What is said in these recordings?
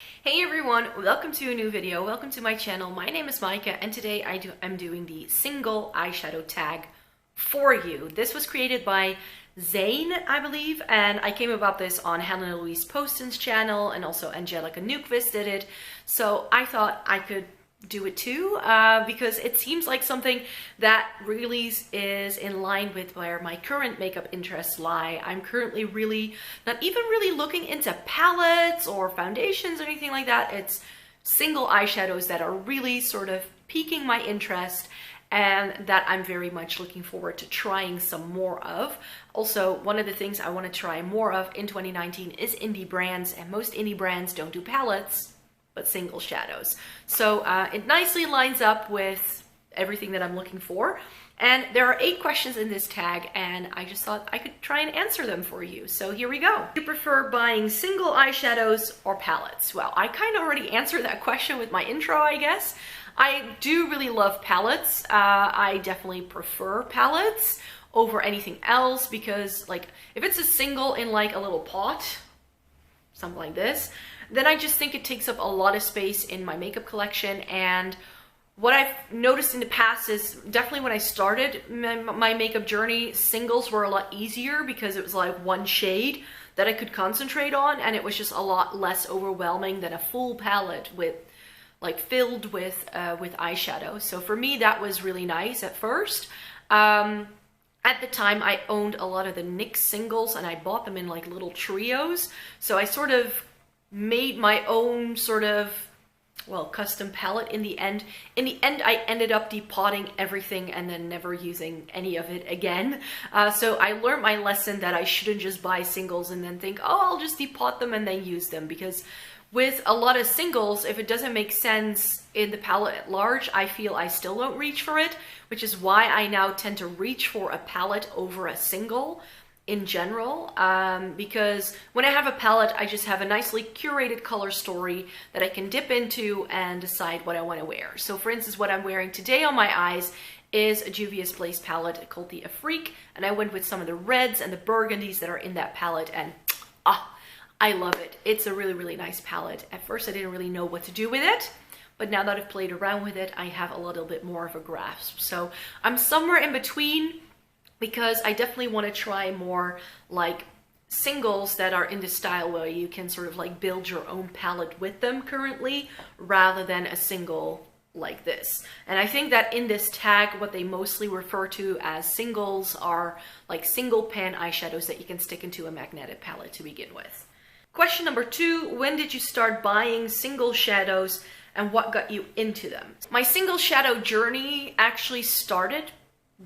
Hey everyone, welcome to a new video. Welcome to my channel. My name is Micah and today I'm doing the single eyeshadow tag for you. This was created by ZEYN, I believe, and I came about this on Louise POSTON'S channel, and also Angelica NYQVIST'S did it. So I thought I could do it too, because it seems like something that really is in line with where my current makeup interests lie. I'm currently not even really looking into palettes or foundations or anything like that. It's single eyeshadows that are really sort of piquing my interest and that I'm very much looking forward to trying some more of. Also, one of the things I want to try more of in 2019 is indie brands, and most indie brands don't do palettes but single shadows. So it nicely lines up with everything that I'm looking for. And there are 8 questions in this tag, and I just thought I could try and answer them for you. So here we go. Do you prefer buying single eyeshadows or palettes? Well, I kind of already answered that question with my intro, I guess. I do really love palettes. I definitely prefer palettes over anything else because, like, if it's a single in like a little pot, something like this, then I just think it takes up a lot of space in my makeup collection. And what I've noticed in the past is definitely when I started my makeup journey, singles were a lot easier because it was like one shade that I could concentrate on, and it was just a lot less overwhelming than a full palette with filled with eyeshadow. So for me, that was really nice at first. At the time, I owned a lot of the NYX singles, and I bought them in like little trios. So I sort of made my own sort of, well, custom palette in the end. In the end, I ended up depotting everything and then never using any of it again. So I learned my lesson that I shouldn't just buy singles and then think, oh, I'll just depot them and then use them. Because with a lot of singles, if it doesn't make sense in the palette at large, I feel I still don't reach for it, which is why I now tend to reach for a palette over a single in general, because when I have a palette, I just have a nicely curated color story that I can dip into and decide what I want to wear. So for instance, what I'm wearing today on my eyes is a Juvia's Place palette called the Afrique, and I went with some of the reds and the burgundies that are in that palette, and I love it. It's a really, really nice palette. At first, I didn't really know what to do with it, but now that I've played around with it, I have a little bit more of a grasp. So I'm somewhere in between, because I definitely want to try more like singles that are in the style where you can sort of like build your own palette with them currently, rather than a single like this. And I think that in this tag, what they mostly refer to as singles are like single pan eyeshadows that you can stick into a magnetic palette to begin with. Question number 2, when did you start buying single shadows and what got you into them? My single shadow journey actually started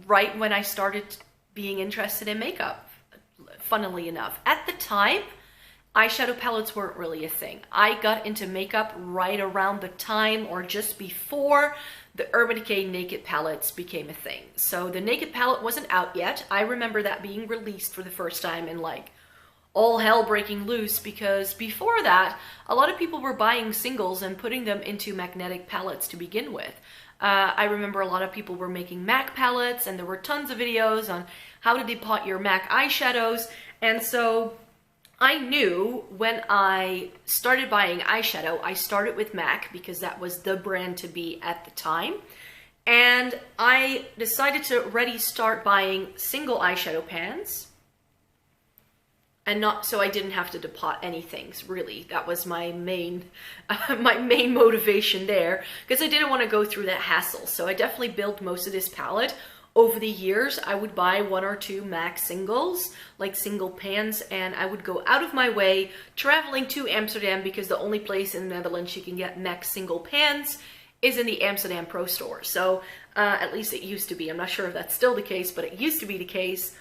right when I started being interested in makeup, funnily enough. At the time, eyeshadow palettes weren't really a thing. I got into makeup right around the time or just before the Urban Decay Naked palettes became a thing. So the Naked palette wasn't out yet. I remember that being released for the first time and like all hell breaking loose, because before that, a lot of people were buying singles and putting them into magnetic palettes to begin with. I remember a lot of people were making MAC palettes, and there were tons of videos on how to depot your MAC eyeshadows. And so I knew when I started buying eyeshadow, I started with MAC because that was the brand to be at the time. And I decided to already start buying single eyeshadow pans, and not so I didn't have to depot anything. Really, that was my main motivation there, because I didn't want to go through that hassle. So I definitely built most of this palette over the years. I would buy 1 or 2 MAC singles, like single pans, and I would go out of my way traveling to Amsterdam, because the only place in the Netherlands you can get MAC single pans is in the Amsterdam Pro store. So at least it used to be. I'm not sure if that's still the case, but it used to be the case.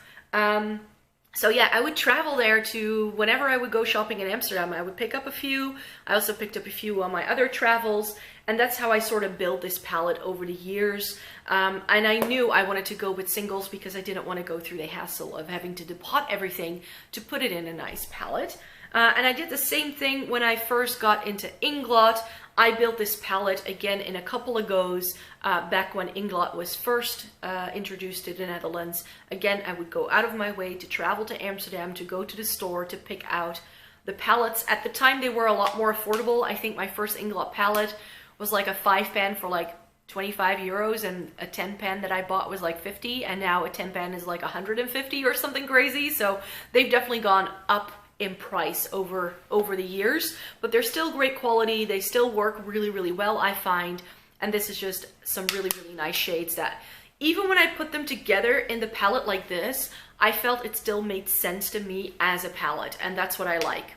So yeah, I would travel there to, whenever I would go shopping in Amsterdam, I would pick up a few. I also picked up a few on my other travels, and that's how I sort of built this palette over the years. And I knew I wanted to go with singles because I didn't want to go through the hassle of having to depot everything to put it in a nice palette. And I did the same thing when I first got into Inglot. I built this palette again in a couple of goes back when Inglot was first introduced to the Netherlands. Again, I would go out of my way to travel to Amsterdam to go to the store to pick out The palettes, at the time, they were a lot more affordable. I think my first Inglot palette was like a 5-pan for like 25 euros, and a 10-pan that I bought was like 50, and now a 10-pan is like 150 or something crazy. So they've definitely gone up in price over the years, but they're still great quality. They still work really, really well, I find. And this is just some really, really nice shades that even when I put them together in the palette like this, I felt it still made sense to me as a palette, and that's what I like.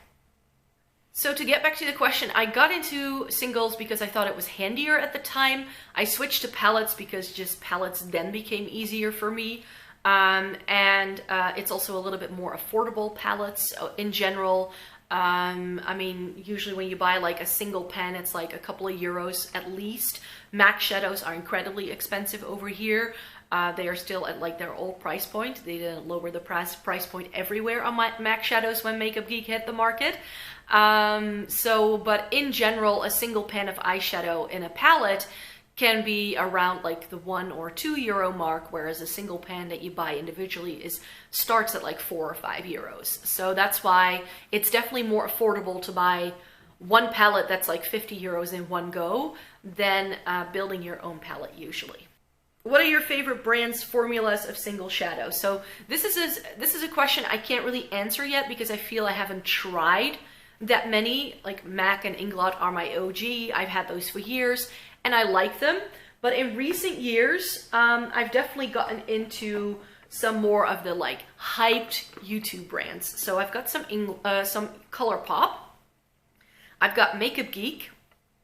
So to get back to the question, I got into singles because I thought it was handier at the time. I switched to palettes because just palettes then became easier for me. It's also a little bit more affordable palettes in general. I mean, usually when you buy like a single pen, it's like a couple of euros at least. MAC shadows are incredibly expensive over here. They are still at like their old price point. They didn't lower the price point everywhere on my MAC shadows when Makeup Geek hit the market. But in general, a single pan of eyeshadow in a palette can be around like the €1 or €2 mark, whereas a single pan that you buy individually starts at like €4 or €5. So that's why it's definitely more affordable to buy one palette that's like 50 euros in one go than building your own palette usually. What are your favorite brands, formulas of single shadow? So this is a question I can't really answer yet because I feel I haven't tried that many. Like MAC and Inglot are my OG. I've had those for years and I like them. But in recent years, I've definitely gotten into some more of the like hyped YouTube brands. So I've got some ColourPop. I've got Makeup Geek.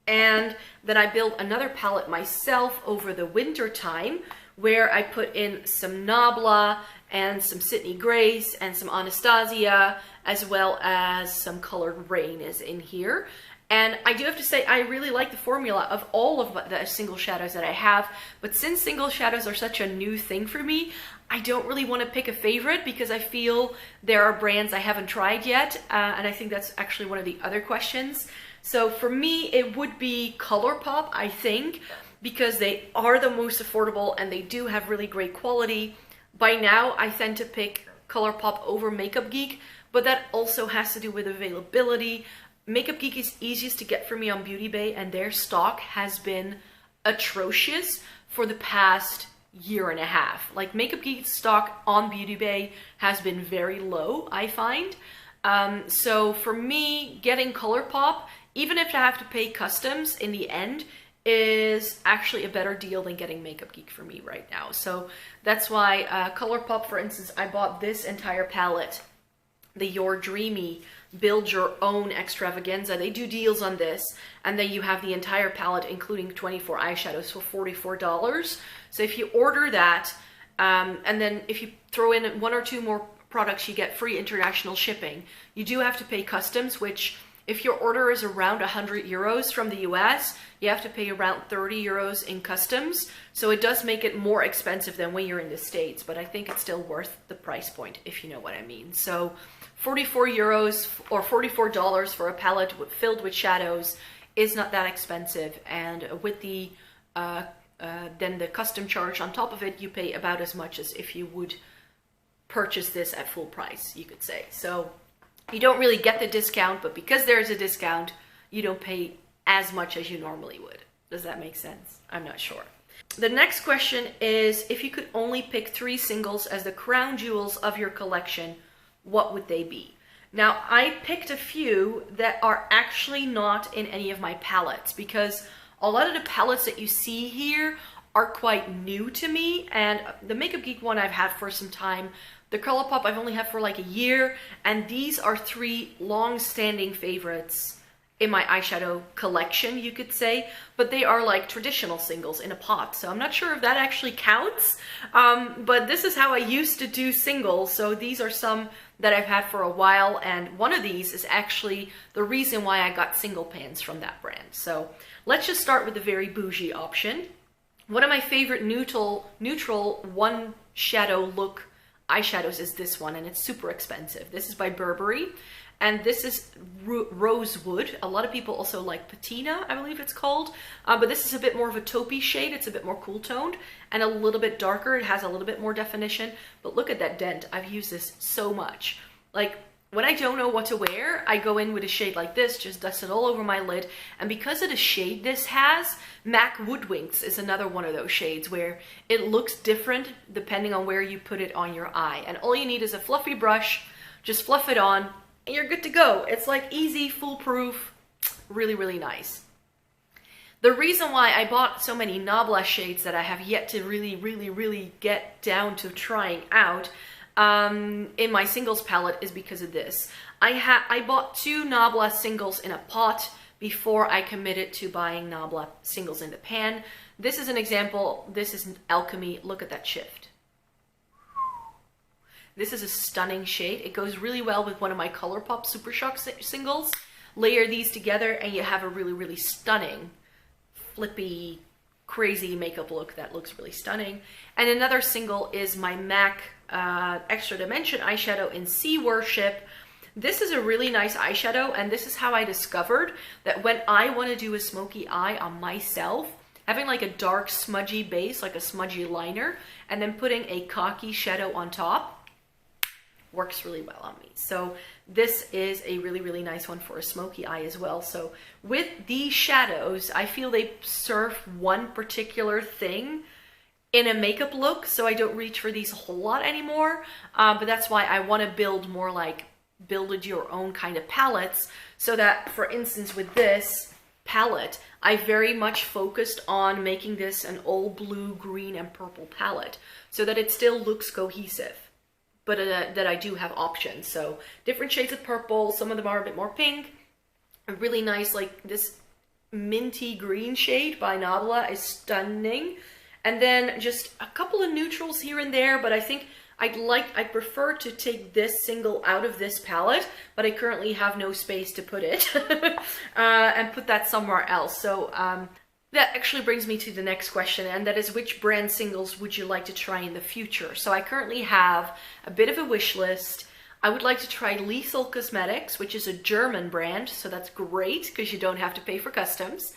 And then I built another palette myself over the winter time where I put in some Nabla and some Sydney Grace and some Anastasia, as well as some Colored Rain is in here. And I do have to say, I really like the formula of all of the single shadows that I have. But since single shadows are such a new thing for me, I don't really want to pick a favorite because I feel there are brands I haven't tried yet. And I think that's actually one of the other questions. So for me, it would be ColourPop, I think, because they are the most affordable and they do have really great quality. By now, I tend to pick ColourPop over Makeup Geek, but that also has to do with availability. Makeup Geek is easiest to get for me on Beauty Bay, and their stock has been atrocious for the past year and a half. Like Makeup Geek's stock on Beauty Bay has been very low, I find. So for me, getting ColourPop, even if I have to pay customs in the end, is actually a better deal than getting Makeup Geek for me right now. So that's why ColourPop, for instance, I bought this entire palette, the Your Dreamy Build Your Own Extravaganza. They do deals on this, and then you have the entire palette, including 24 eyeshadows, for $44. So if you order that, and then if you throw in 1 or 2 more products, you get free international shipping. You do have to pay customs, which if your order is around 100 euros from the US, you have to pay around 30 euros in customs. So it does make it more expensive than when you're in the States, but I think it's still worth the price point, if you know what I mean. So 44 euros or $44 for a palette filled with shadows is not that expensive. And with the then the custom charge on top of it, you pay about as much as if you would purchase this at full price, you could say. So you don't really get the discount, but because there's a discount, you don't pay as much as you normally would. Does that make sense? I'm not sure. The next question is, if you could only pick 3 singles as the crown jewels of your collection, what would they be? Now, I picked a few that are actually not in any of my palettes because a lot of the palettes that you see here are quite new to me, and the Makeup Geek one I've had for some time. The ColourPop I've only had for like a year, and these are 3 long-standing favorites in my eyeshadow collection, you could say, but they are like traditional singles in a pot, so I'm not sure if that actually counts, but this is how I used to do singles, so these are some that I've had for a while, and one of these is actually the reason why I got single pans from that brand. So let's just start with the very bougie option. One of my favorite neutral one shadow look eyeshadows is this one, and it's super expensive. This is by Burberry, and this is Rosewood. A lot of people also like Patina, I believe it's called, but this is a bit more of a taupey shade. It's a bit more cool toned and a little bit darker. It has a little bit more definition, but look at that dent. I've used this so much. Like, when I don't know what to wear, I go in with a shade like this, just dust it all over my lid. And because of the shade this has, MAC Woodwinks is another one of those shades where it looks different depending on where you put it on your eye. And all you need is a fluffy brush, just fluff it on, and you're good to go. It's like easy, foolproof, really, really nice. The reason why I bought so many Nabla shades that I have yet to really get down to trying out in my singles palette is because of this. I bought 2 Nabla singles in a pot before I committed to buying Nabla singles in the pan. This is an example. This is Alchemy. Look at that shift. This is a stunning shade. It goes really well with one of my ColourPop Super Shock singles. Layer these together and you have a really stunning, flippy, crazy makeup look that looks really stunning. And another single is my MAC Extra Dimension eyeshadow in Sea Worship. This is a really nice eyeshadow, and this is how I discovered that when I want to do a smoky eye on myself, having like a dark smudgy base, like a smudgy liner, and then putting a khaki shadow on top works really well on me. So this is a really nice one for a smoky eye as well. So with these shadows, I feel they serve one particular thing in a makeup look, so I don't reach for these a whole lot anymore. But that's why I want to build more like build your own kind of palettes, so that, for instance, with this palette, I very much focused on making this an all blue, green, and purple palette, so that it still looks cohesive, but that I do have options. So different shades of purple, some of them are a bit more pink. A really nice, like this minty green shade by Nabla is stunning. And then just a couple of neutrals here and there, but I think I prefer to take this single out of this palette, but I currently have no space to put it and put that somewhere else. So that actually brings me to the next question, and that is, which brand singles would you like to try in the future? So I currently have a bit of a wish list. I would like to try Lethal Cosmetics, which is a German brand, so that's great because you don't have to pay for customs.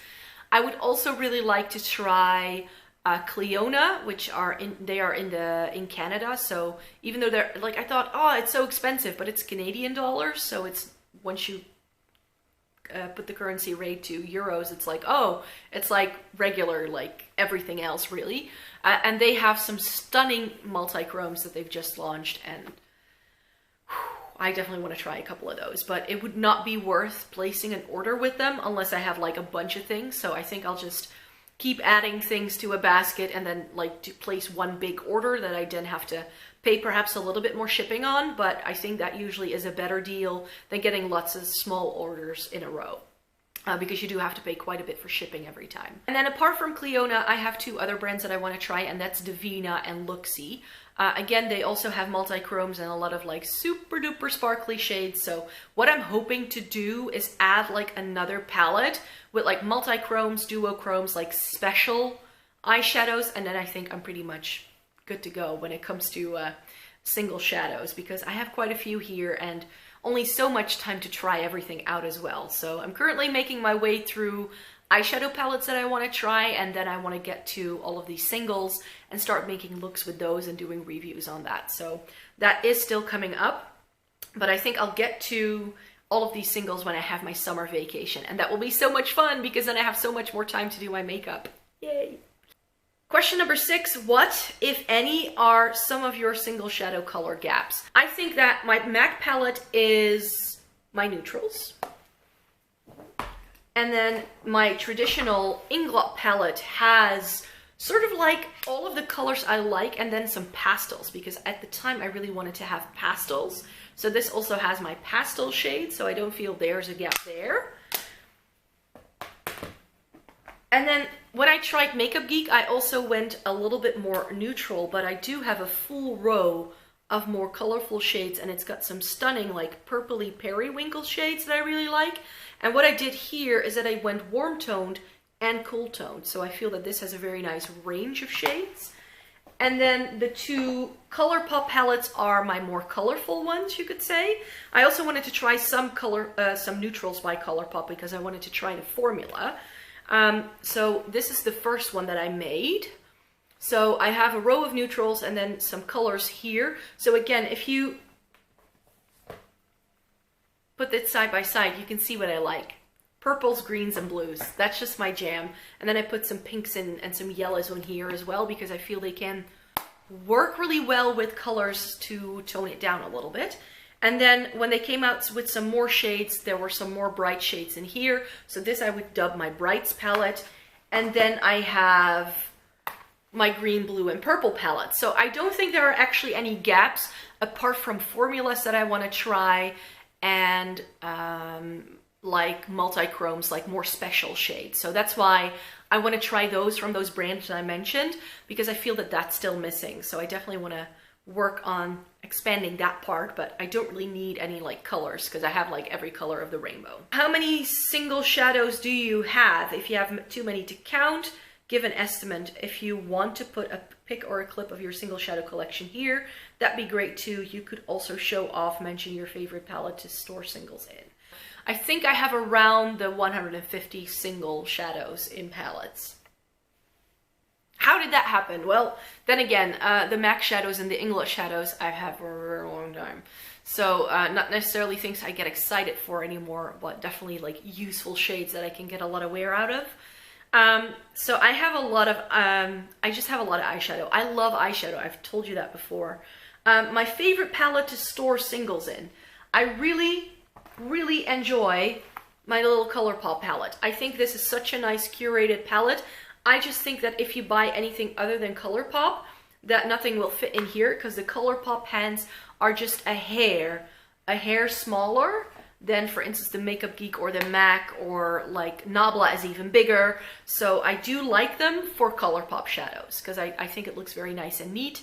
I would also really like to try Cliona, which are in Canada. So even though they're like, I thought, oh, it's so expensive, but it's Canadian dollars, so it's, once you put the currency rate to euros, it's like, oh, it's like regular, like everything else really. And they have some stunning multi-chromes that they've just launched, and I definitely want to try a couple of those, but it would not be worth placing an order with them unless I have like a bunch of things. So I think I'll just keep adding things to a basket and then like to place one big order that I then have to pay perhaps a little bit more shipping on, but I think that usually is a better deal than getting lots of small orders in a row. Because you do have to pay quite a bit for shipping every time. And then apart from Cliona, I have 2 other brands that I want to try, and that's Divina and Luxie. Again, they also have multi-chromes and a lot of like super duper sparkly shades. So what I'm hoping to do is add like another palette with like multi-chromes, duochromes, like special eyeshadows. And then I think I'm pretty much good to go when it comes to single shadows, because I have quite a few here and only so much time to try everything out as well. So I'm currently making my way through eyeshadow palettes that I want to try, and then I want to get to all of these singles and start making looks with those and doing reviews on that. So that is still coming up, but I think I'll get to all of these singles when I have my summer vacation, and that will be so much fun because then I have so much more time to do my makeup. Yay! Question number 6, what, if any, are some of your single shadow color gaps? I think that my MAC palette is my neutrals. And then my traditional Inglot palette has sort of like all of the colors I like and then some pastels, because at the time I really wanted to have pastels. So this also has my pastel shades, so I don't feel there's a gap there. And then when I tried Makeup Geek, I also went a little bit more neutral, but I do have a full row of more colorful shades, and it's got some stunning like purpley periwinkle shades that I really like. And what I did here is that I went warm toned and cool toned, so I feel that this has a very nice range of shades. And then the 2 ColourPop palettes are my more colorful ones, you could say. I also wanted to try some neutrals by ColourPop because I wanted to try the formula. So this is the first one that I made. So I have a row of neutrals and then some colors here. So again, if you put it side by side, you can see what I like. Purples, greens, and blues. That's just my jam. And then I put some pinks in and some yellows in here as well because I feel they can work really well with colors to tone it down a little bit. And then when they came out with some more shades, there were some more bright shades in here. So this I would dub my Brights palette. And then I have my green, blue, and purple palette. So I don't think there are actually any gaps apart from formulas that I want to try and like multi-chromes, like more special shades. So that's why I want to try those from those brands that I mentioned, because I feel that that's still missing. So I definitely want to work on expanding that part, but I don't really need any like colors because I have like every color of the rainbow. How many single shadows do you have? If you have too many to count, give an estimate. If you want to put a pic or a clip of your single shadow collection here, that'd be great too. You could also show off, mention your favorite palette to store singles in. I think I have around the 150 single shadows in palettes. How did that happen? Well, then again, the MAC shadows and the English shadows I have for a very long time. So not necessarily things I get excited for anymore, but definitely like useful shades that I can get a lot of wear out of. So I have a lot of, I just have a lot of eyeshadow. I love eyeshadow. I've told you that before. My favorite palette to store singles in. I really enjoy my little ColourPop palette. I think this is such a nice curated palette. I just think that if you buy anything other than ColourPop, that nothing will fit in here because the ColourPop pans are just a hair smaller than, for instance, the Makeup Geek or the MAC, or like Nabla is even bigger. So I do like them for ColourPop shadows because I think it looks very nice and neat.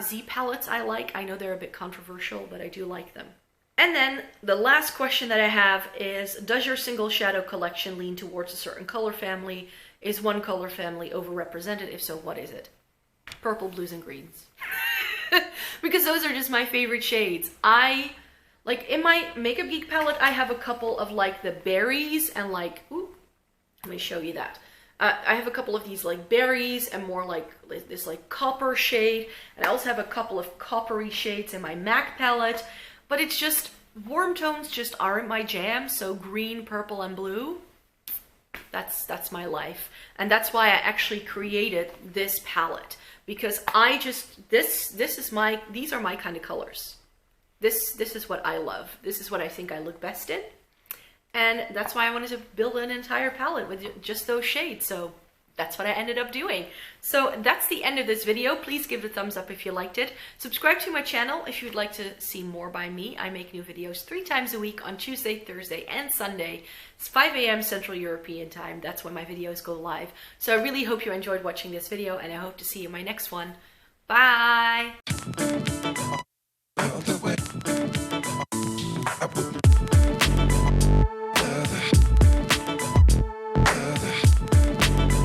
Z palettes I like. I know they're a bit controversial, but I do like them. And then the last question that I have is, does your single shadow collection lean towards a certain color family? Is one color family overrepresented? If so, what is it? Purple, blues, and greens. Because those are just my favorite shades. Like in my Makeup Geek palette, I have a couple of like the berries and like, ooh, let me show you that. I have a couple of these like berries and more like this like copper shade. And I also have a couple of coppery shades in my MAC palette. But it's just, warm tones just aren't my jam. So green, purple, and blue, that's my life. And that's why I actually created this palette. Because I just, these are my kind of colors. This is what I love. This is what I think I look best in. And that's why I wanted to build an entire palette with just those shades. So that's what I ended up doing. So that's the end of this video. Please give it a thumbs up if you liked it. Subscribe to my channel if you'd like to see more by me. I make new videos 3 times a week on Tuesday, Thursday, and Sunday. It's 5 a.m. Central European time. That's when my videos go live. So I really hope you enjoyed watching this video, and I hope to see you in my next one. Bye!